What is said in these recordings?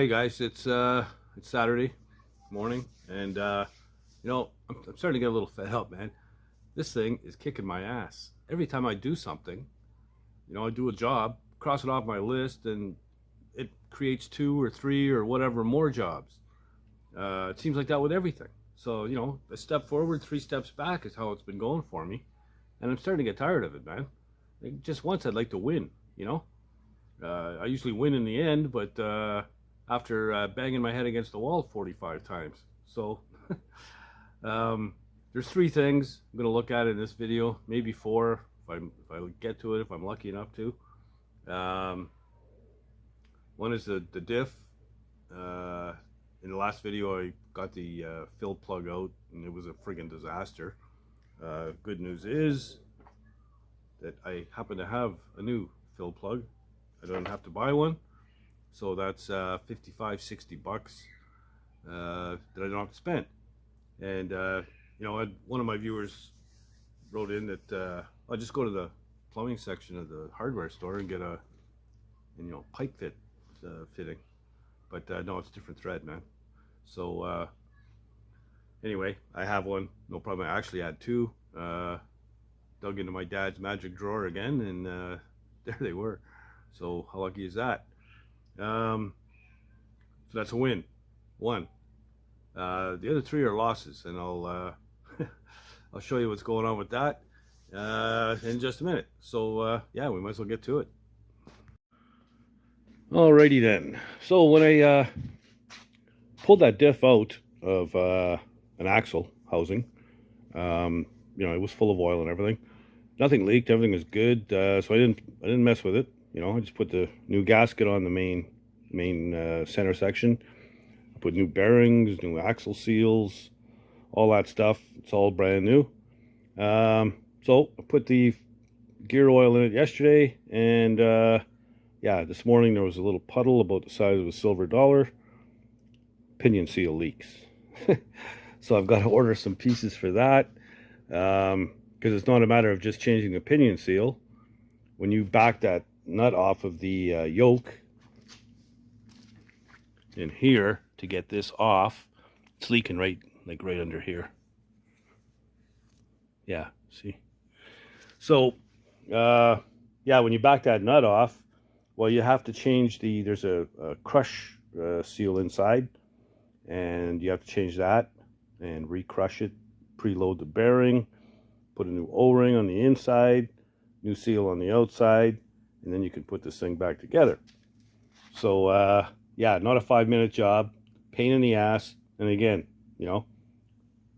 Hey guys, it's Saturday morning, and I'm starting to get a little fed up, man. This thing is kicking my ass. Every time I do something, I do a job, cross it off my list, and it creates two or three or whatever more jobs. It seems like that with everything. So, a step forward, three steps back is how it's been going for me, and I'm starting to get tired of it, man. Like, just once I'd like to win, you know? I usually win in the end, but after banging my head against the wall 45 times. So there's three things I'm going to look at in this video, maybe four if I get to it, if I'm lucky enough to. One is the diff. In the last video, I got the fill plug out, and it was a friggin' disaster. Good news is that I happen to have a new fill plug. I don't have to buy one, so that's 55, 60 bucks that I don't have to spend. And one of my viewers wrote in that I'll just go to the plumbing section of the hardware store and get a pipe fitting, but no, it's a different thread, man. So anyway, I have one, no problem. I actually had two. Dug into my dad's magic drawer again, and there they were. So how lucky is that? So that's a win. One. The other three are losses, and I'll I'll show you what's going on with that in just a minute. So yeah, we might as well get to it. Alrighty then. So when I pulled that diff out of an axle housing, it was full of oil and everything. Nothing leaked. Everything was good. So I didn't mess with it. I just put the new gasket on the main center section. I put new bearings, new axle seals, all that stuff. It's all brand new. So I put the gear oil in it yesterday, and yeah, this morning there was a little puddle about the size of a silver dollar. Pinion seal leaks. So I've got to order some pieces for that, because it's not a matter of just changing the pinion seal. When you back that nut off of the yoke in here to get this off, it's leaking right under here. Yeah, see? So yeah, when you back that nut off, well, you have to change there's a crush seal inside, and you have to change that and re-crush it, preload the bearing, put a new O-ring on the inside, new seal on the outside, and then you can put this thing back together. So yeah, not a 5-minute job, pain in the ass, and again,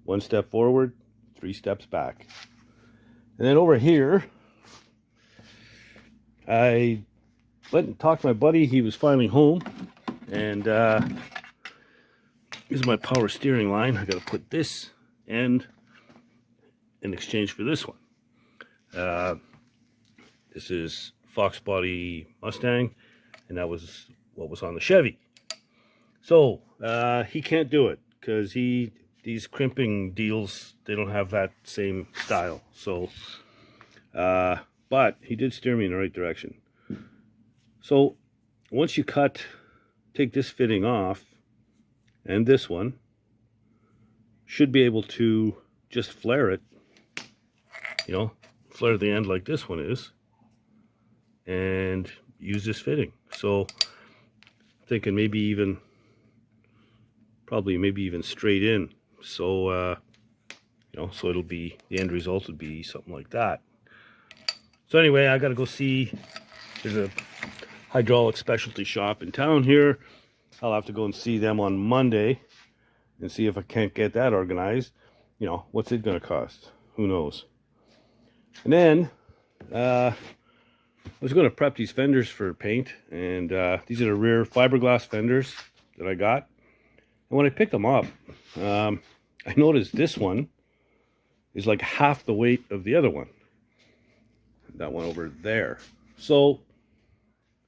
one step forward, three steps back. And then over here, I went and talked to my buddy. He was finally home, and here's my power steering line. I got to put this end in exchange for this one. This is Fox Body Mustang, and that was what was on the Chevy. So he can't do it because these crimping deals, they don't have that same style. So but he did steer me in the right direction. So once you take this fitting off, and this one should be able to just flare it, flare the end like this one is, and use this fitting. So I'm thinking maybe even straight in. So so it'll be, the end result would be something like that. So anyway, I gotta go see, there's a hydraulic specialty shop in town here. I'll have to go and see them on Monday and see if I can't get that organized. What's it gonna cost? Who knows? And then I was going to prep these fenders for paint, and these are the rear fiberglass fenders that I got. And when I picked them up, I noticed this one is like half the weight of the other one. That one over there. So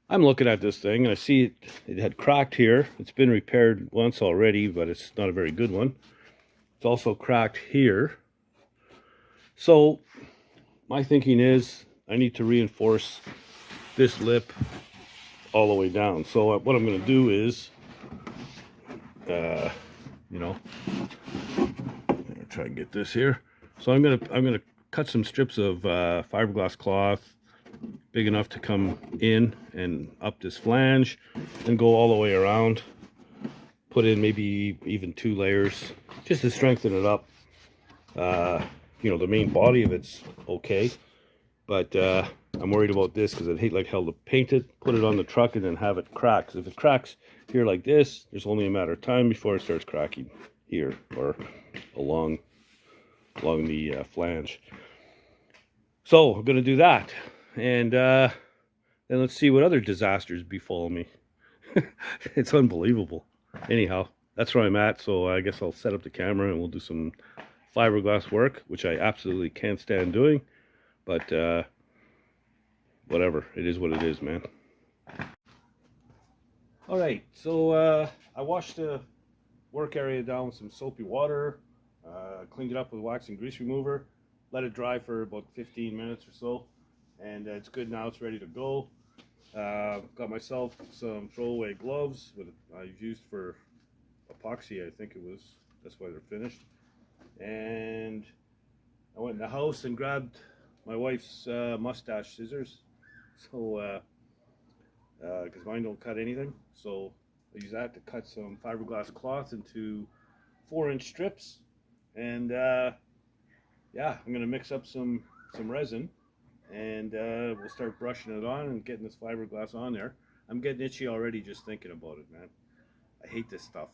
I'm looking at this thing, and I see it had cracked here. It's been repaired once already, but it's not a very good one. It's also cracked here. So my thinking is I need to reinforce this lip all the way down. So what I'm going to do is You know, I'm gonna try and get this here. So I'm gonna cut some strips of fiberglass cloth, big enough to come in and up this flange, and go all the way around. Put in maybe even 2 layers, just to strengthen it up. You know, the main body of it's okay, but I'm worried about this because I'd hate like hell to paint it, put it on the truck, and then have it crack. 'Cause if it cracks here like this, there's only a matter of time before it starts cracking here or along the flange. So I'm gonna do that, and then let's see what other disasters befall me. It's unbelievable. Anyhow, that's where I'm at. So I guess I'll set up the camera and we'll do some fiberglass work, which I absolutely can't stand doing, but whatever, it is what it is, man. All right, so I washed the work area down with some soapy water, cleaned it up with wax and grease remover, let it dry for about 15 minutes or so, and it's good now. It's ready to go. Got myself some throwaway gloves with I've used for epoxy, I think it was. That's why they're finished. And I went in the house and grabbed my wife's mustache scissors, so because mine don't cut anything. So I use that to cut some fiberglass cloth into 4-inch strips, and yeah, I'm gonna mix up some resin, and we'll start brushing it on and getting this fiberglass on there. I'm getting itchy already just thinking about it, man. I hate this stuff.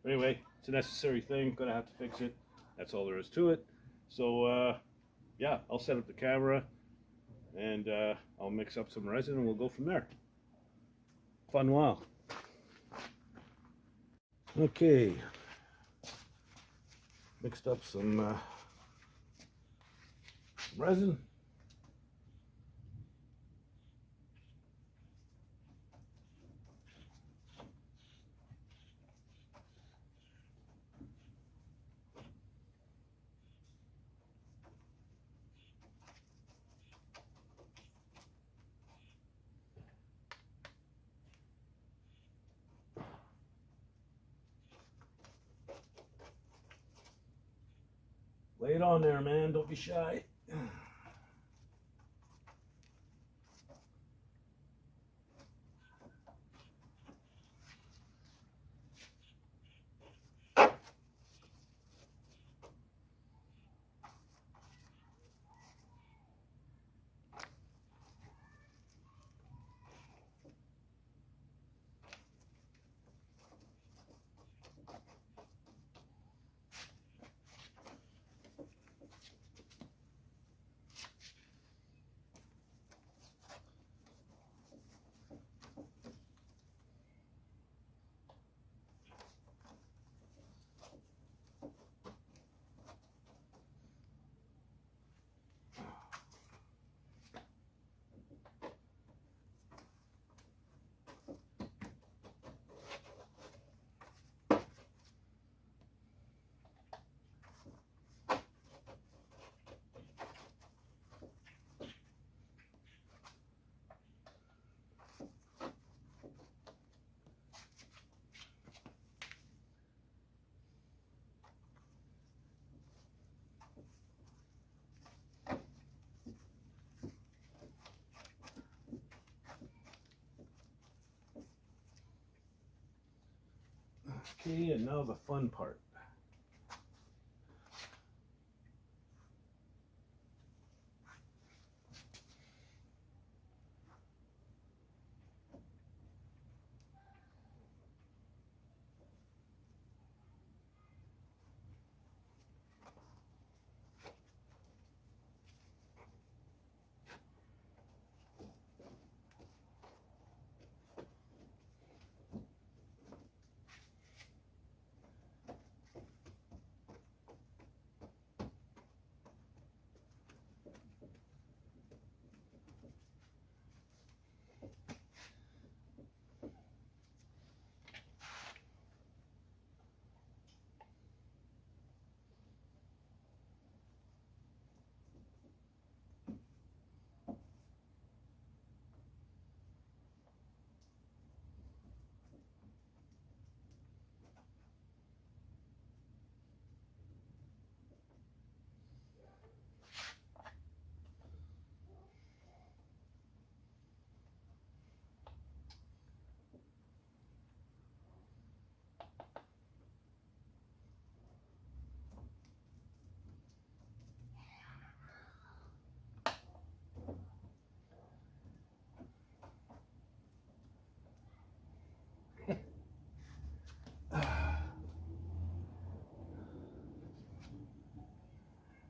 Anyway, it's a necessary thing. Gonna have to fix it. That's all there is to it. So yeah, I'll set up the camera and I'll mix up some resin and we'll go from there. Fun while. Okay, mixed up some resin. Lay it on there, man. Don't be shy. Okay, and now the fun part.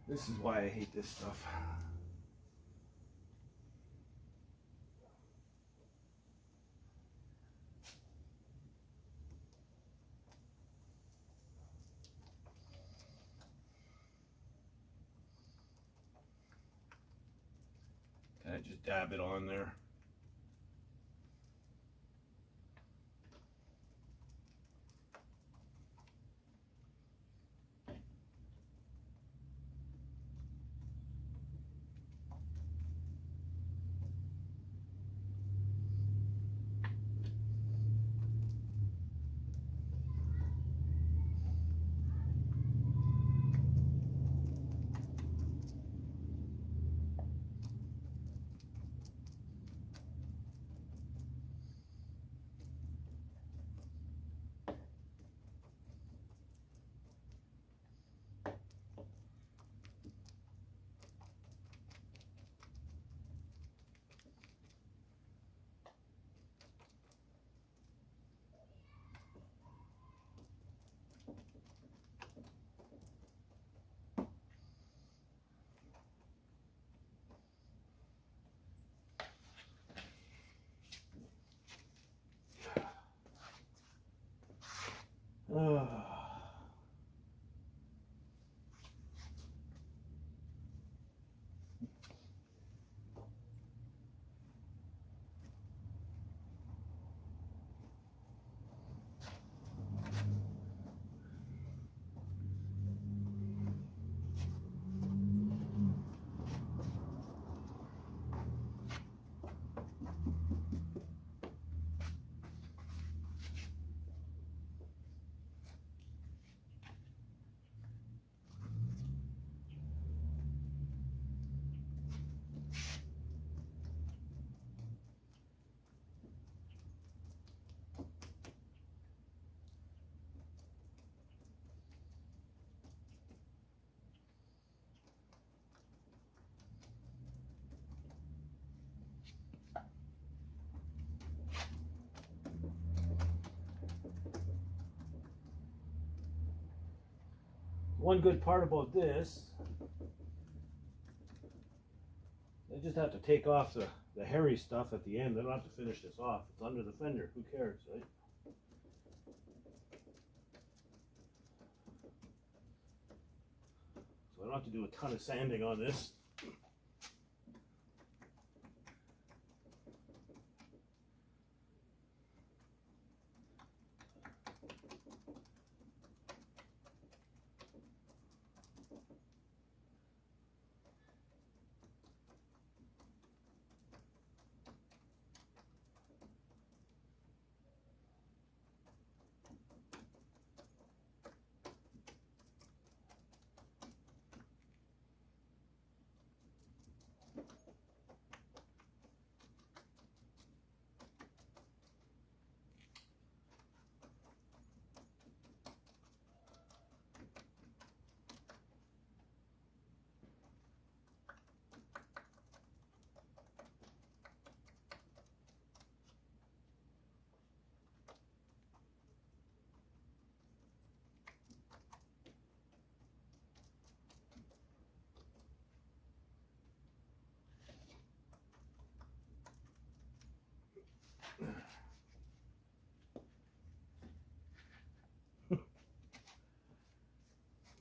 This is why I hate this stuff. I just dab it on there. One good part about this, I just have to take off the hairy stuff at the end. I don't have to finish this off. It's under the fender. Who cares, right? So I don't have to do a ton of sanding on this.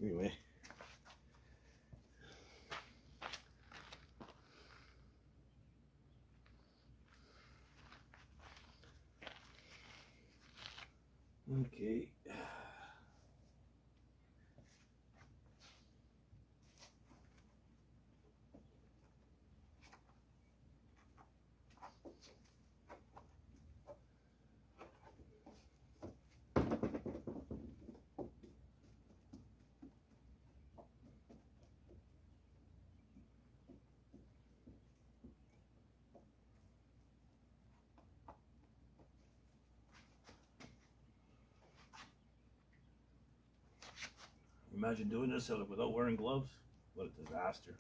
Anyway. Okay. Imagine doing this without wearing gloves. What a disaster.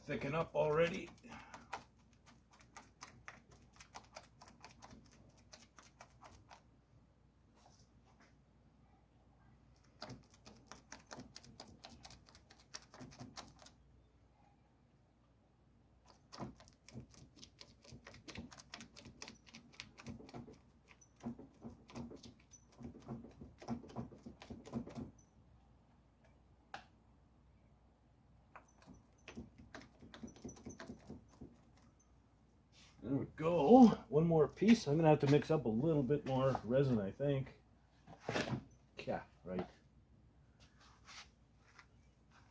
thicken up already. There we go. One more piece. I'm gonna have to mix up a little bit more resin, I think. Yeah, right.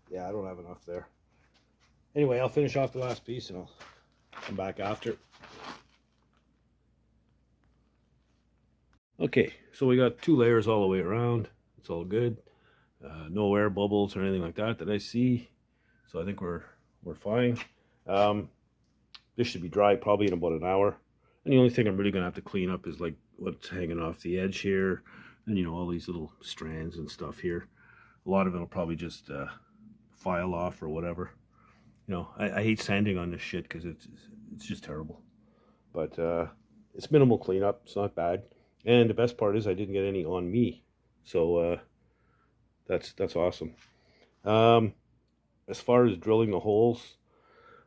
Yeah, I don't have enough there. Anyway, I'll finish off the last piece and I'll come back after. Okay, so we got 2 layers all the way around. It's all good. No air bubbles or anything like that I see. So I think we're fine. This should be dry probably in about an hour. And the only thing I'm really gonna have to clean up is like what's hanging off the edge here, and you know, all these little strands and stuff here. A lot of it will probably just file off or whatever. You know, I hate sanding on this shit because it's just terrible. But it's minimal cleanup. It's not bad. And the best part is I didn't get any on me, so that's awesome. As far as drilling the holes,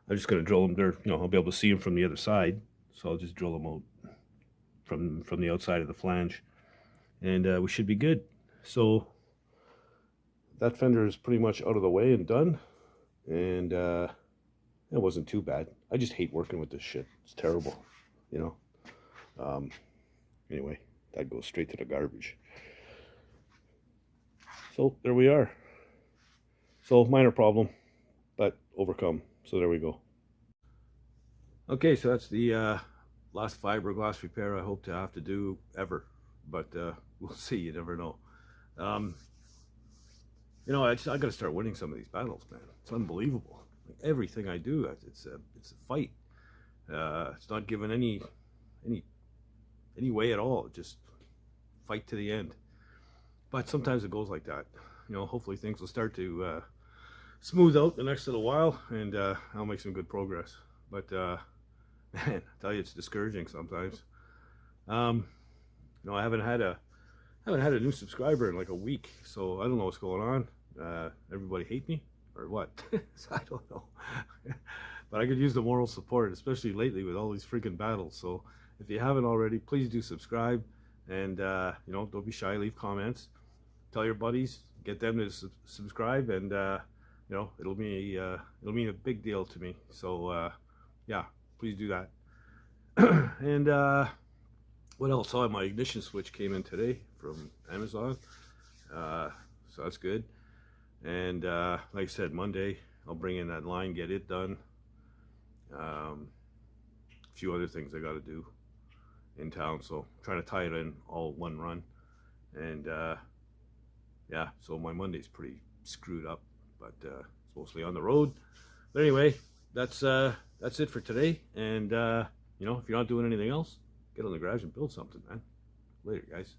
I'm just going to drill them there. You know, I'll be able to see them from the other side, so I'll just drill them out from the outside of the flange, and we should be good. So that fender is pretty much out of the way and done, and it wasn't too bad. I just hate working with this shit. It's terrible, you know. Anyway, that goes straight to the garbage. So there we are. So minor problem, but overcome. So there we go. Okay, so that's the last fiberglass repair I hope to have to do ever, but we'll see. You never know. You know, I got to start winning some of these battles, man. It's unbelievable. Like, everything I do, it's a fight. It's not given any way at all. Just fight to the end. But sometimes it goes like that. You know, hopefully things will start to smooth out the next little while, and I'll make some good progress. But man, I tell you, it's discouraging sometimes. You know, I haven't had a new subscriber in like a week, so I don't know what's going on. Everybody hate me or what? I don't know. But I could use the moral support, especially lately with all these freaking battles. So if you haven't already, please do subscribe, and you know, don't be shy. Leave comments. Tell your buddies. Get them to subscribe, and you know, it'll mean a big deal to me. So yeah, please do that. And what else? Oh, my ignition switch came in today from Amazon, so that's good. And like I said, Monday I'll bring in that line, get it done. A few other things I got to do in town, so I'm trying to tie it in all one run. And yeah, so my Monday's pretty screwed up, but it's mostly on the road. But anyway, that's it for today. And you know, if you're not doing anything else, get on the garage and build something, man. Later, guys.